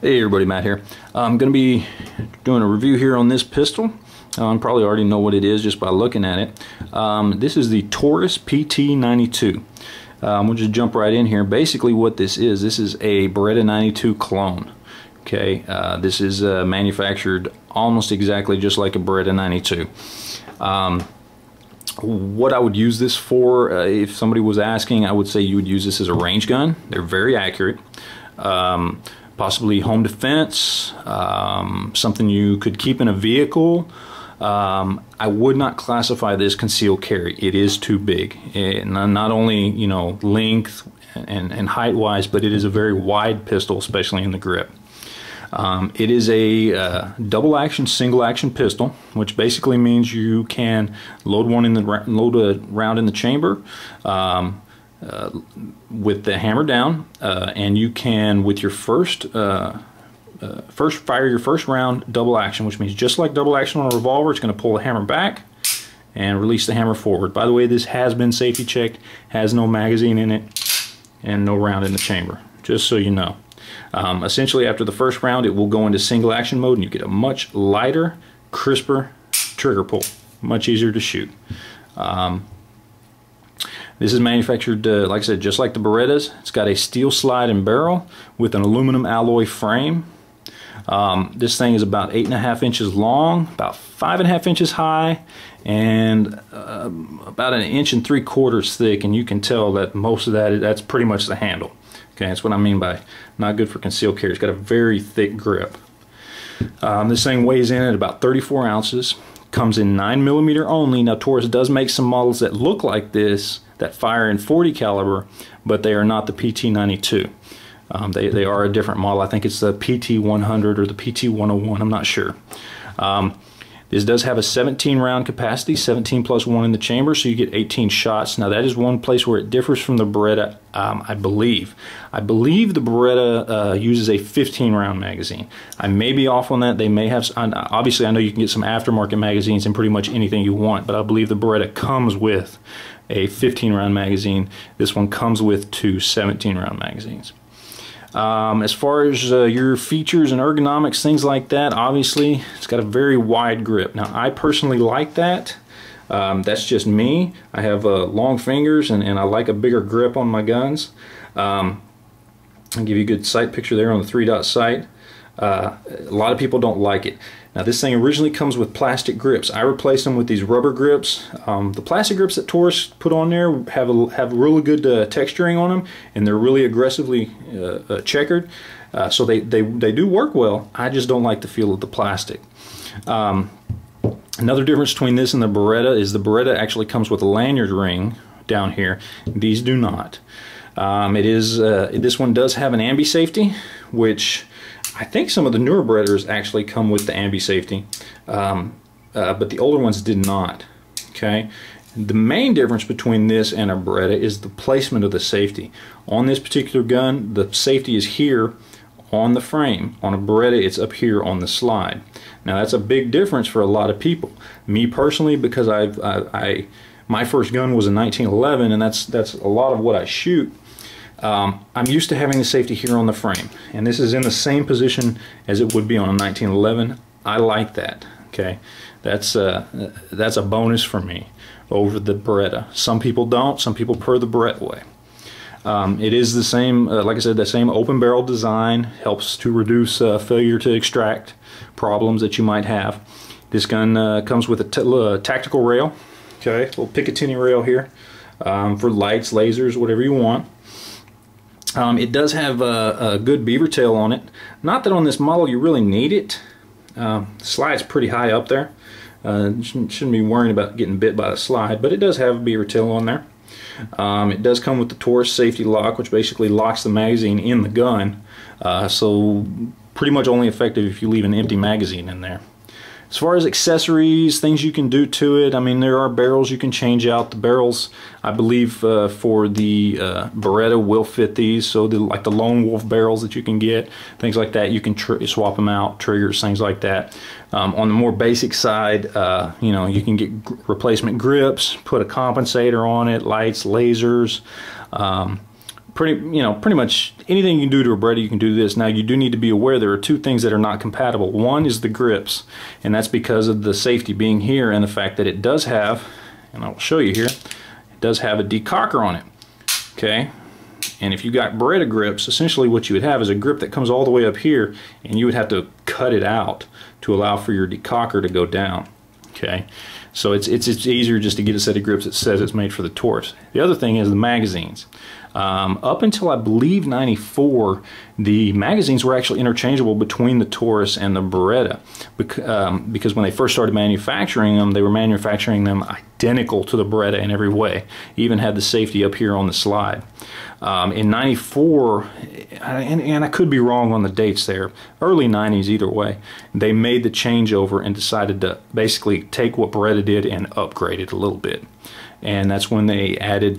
Hey everybody, Matt here. I'm going to be doing a review here on this pistol. You probably already know what it is just by looking at it. This is the Taurus PT92. We'll just jump right in here. Basically what this is a Beretta 92 clone. Okay, this is manufactured almost exactly just like a Beretta 92. What I would use this for, if somebody was asking, I would say you would use this as a range gun. They're very accurate. Possibly home defense, something you could keep in a vehicle. I would not classify this concealed carry. It is too big. Not only, you know, length and height wise, but it is a very wide pistol, especially in the grip. It is a double action, single action pistol, which basically means you can load a round in the chamber with the hammer down, and you can, with your first fire your first round double action, which means just like double action on a revolver, it's going to pull the hammer back and release the hammer forward. By the way, this has been safety checked, has no magazine in it, and no round in the chamber, just so you know. Essentially, after the first round, it will go into single action mode, and you get a much lighter, crisper trigger pull, much easier to shoot. This is manufactured, like I said, just like the Berettas. It's got a steel slide and barrel with an aluminum alloy frame. This thing is about 8.5 inches long, about 5.5 inches high, and about 1.75 inches thick. And you can tell that most of that's pretty much the handle. Okay, that's what I mean by not good for concealed carry. It's got a very thick grip. This thing weighs in at about 34 ounces. Comes in 9mm only. Now Taurus does make some models that look like this that fire in .40 caliber, but they are not the PT92. They are a different model. I think it's the PT100 or the PT101. I'm not sure. This does have a 17 round capacity, 17 plus 1 in the chamber, so you get 18 shots. Now that is one place where it differs from the Beretta, I believe. I believe the Beretta uses a 15 round magazine. I may be off on that. They may have, obviously I know you can get some aftermarket magazines in pretty much anything you want, but I believe the Beretta comes with a 15 round magazine. This one comes with two 17 round magazines. As far as your features and ergonomics, things like that, obviously it's got a very wide grip. Now I personally like that. That's just me. I have long fingers and I like a bigger grip on my guns. I'll give you a good sight picture there on the 3-dot sight. A lot of people don't like it. Now this thing originally comes with plastic grips. I replaced them with these rubber grips. The plastic grips that Taurus put on there have really good texturing on them, and they're really aggressively checkered. So they do work well. I just don't like the feel of the plastic. Another difference between this and the Beretta is the Beretta actually comes with a lanyard ring down here. These do not. This one does have an ambi safety, which I think some of the newer Berettas actually come with the ambi safety, but the older ones did not. Okay, the main difference between this and a Beretta is the placement of the safety. On this particular gun, the safety is here on the frame. On a Beretta, it's up here on the slide. Now that's a big difference for a lot of people. Me personally, because my first gun was a 1911, and that's a lot of what I shoot. I'm used to having the safety here on the frame, and this is in the same position as it would be on a 1911. I like that. Okay, that's a bonus for me over the Beretta. Some people don't. Some people prefer the Beretta way. It is the same, like I said, the same open barrel design. Helps to reduce failure to extract problems that you might have. This gun comes with a tactical rail. Okay, little Picatinny rail here for lights, lasers, whatever you want. It does have a good beaver tail on it. Not that on this model you really need it. The slide's pretty high up there. Shouldn't be worrying about getting bit by the slide, but it does have a beaver tail on there. It does come with the Taurus safety lock, which basically locks the magazine in the gun. So pretty much only effective if you leave an empty magazine in there. As far as accessories, things you can do to it, I mean, there are barrels you can change out. The barrels, I believe, for the Beretta will fit these. So like the Lone Wolf barrels that you can get, things like that, you can swap them out, triggers, things like that. On the more basic side, you know, you can get replacement grips, put a compensator on it, lights, lasers, pretty much anything you can do to a Beretta, you can do this. Now, you do need to be aware there are two things that are not compatible. One is the grips, and that's because of the safety being here and the fact that it does have, and I'll show you here, it does have a decocker on it. Okay, and if you got Beretta grips, essentially what you would have is a grip that comes all the way up here, and you would have to cut it out to allow for your decocker to go down. Okay, so it's easier just to get a set of grips that says it's made for the Taurus. The other thing is the magazines. Up until I believe '94, the magazines were actually interchangeable between the Taurus and the Beretta, because when they first started manufacturing them, they were manufacturing them identical to the Beretta in every way. Even had the safety up here on the slide. In '94, and I could be wrong on the dates there, early '90s either way, they made the changeover and decided to basically take what Beretta did and upgrade it a little bit. And that's when they added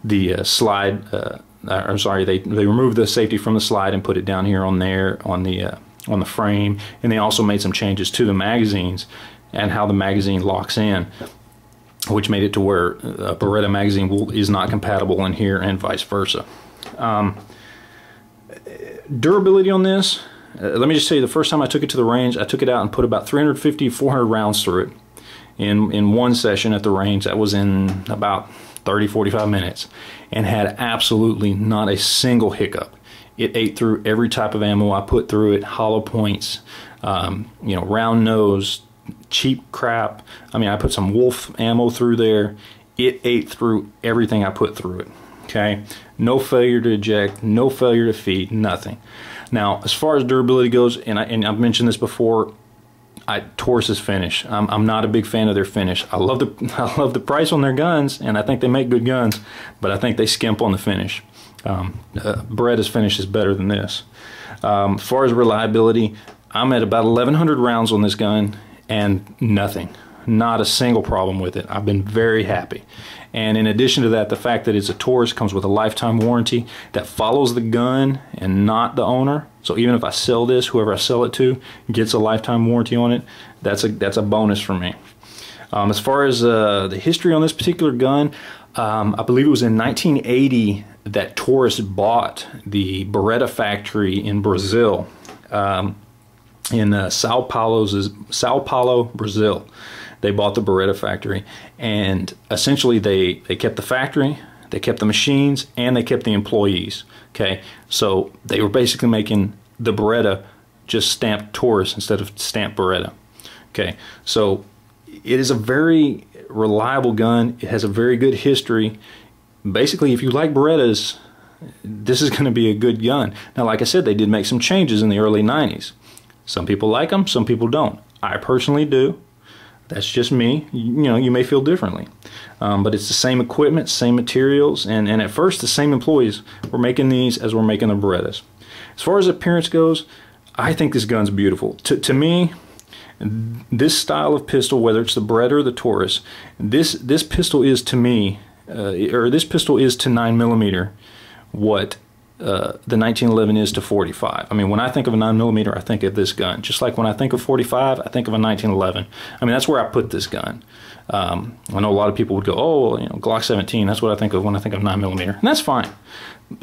the slide, I'm sorry, they removed the safety from the slide and put it down here on the frame, and they also made some changes to the magazines and how the magazine locks in, which made it to where a Beretta magazine is not compatible in here and vice versa. Durability on this, let me just tell you, the first time I took it to the range, I took it out and put about 350, 400 rounds through it in one session at the range. That was in about 30-45 minutes, and had absolutely not a single hiccup. It ate through every type of ammo I put through it, hollow points, round nose, cheap crap. I mean, I put some Wolf ammo through there. It ate through everything I put through it. Okay, no failure to eject, no failure to feed, nothing. Now, as far as durability goes, and I've mentioned this before, Taurus's finish. I'm not a big fan of their finish. I love the price on their guns, and I think they make good guns, but I think they skimp on the finish. Beretta's finish is better than this. As far as reliability, I'm at about 1,100 rounds on this gun, and nothing. Not a single problem with it. I've been very happy. And in addition to that, the fact that it's a Taurus comes with a lifetime warranty that follows the gun and not the owner. So even if I sell this, whoever I sell it to gets a lifetime warranty on it. That's a bonus for me. As far as the history on this particular gun, I believe it was in 1980 that Taurus bought the Beretta factory in Brazil, in Sao Paulo, Brazil. They bought the Beretta factory, and essentially they kept the factory, they kept the machines, and they kept the employees. Okay, so they were basically making the Beretta just stamped Taurus instead of stamped Beretta. Okay, so it is a very reliable gun. It has a very good history. Basically, if you like Berettas, this is going to be a good gun. Now, like I said, they did make some changes in the early 90s. Some people like them, some people don't. I personally do. That's just me. You may feel differently. But it's the same equipment, same materials, and at first the same employees were making these as we're making the Berettas. As far as appearance goes, I think this gun's beautiful. To me, this style of pistol, whether it's the Beretta or the Taurus, this pistol is to me, this pistol is to 9mm what the 1911 is to 45. I mean, when I think of a 9mm, I think of this gun. Just like when I think of 45, I think of a 1911. I mean, that's where I put this gun. I know a lot of people would go, oh, Glock 17, that's what I think of when I think of 9mm. And that's fine.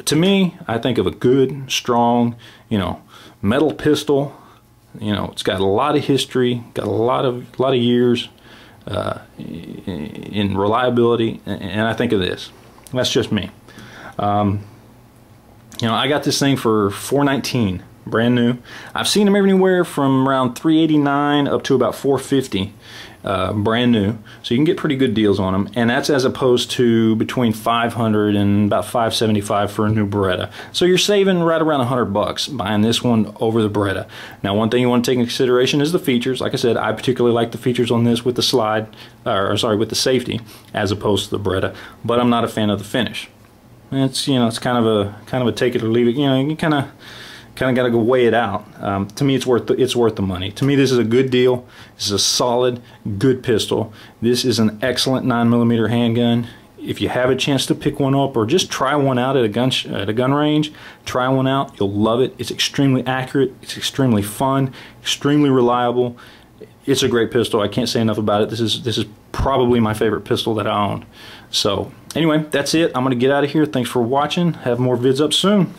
To me, I think of a good, strong, metal pistol. It's got a lot of history, got a lot of years in reliability, and I think of this. That's just me. I got this thing for $419, brand new. I've seen them everywhere from around $389 up to about $450, brand new. So you can get pretty good deals on them, and that's as opposed to between $500 and about $575 for a new Beretta. So you're saving right around $100 buying this one over the Beretta. Now, one thing you want to take into consideration is the features. Like I said, I particularly like the features on this with the slide, with the safety, as opposed to the Beretta. But I'm not a fan of the finish. It's it's kind of a take it or leave it. You kind of got to go weigh it out. To me, it's worth the money. To me, this is a good deal. This is a solid, good pistol. This is an excellent 9mm handgun. If you have a chance to pick one up or just try one out at a gun range, try one out. You'll love it. It's extremely accurate. It's extremely fun. Extremely reliable. It's a great pistol. I can't say enough about it. This is probably my favorite pistol that I own. So anyway, that's it. I'm going to get out of here. Thanks for watching. Have more vids up soon.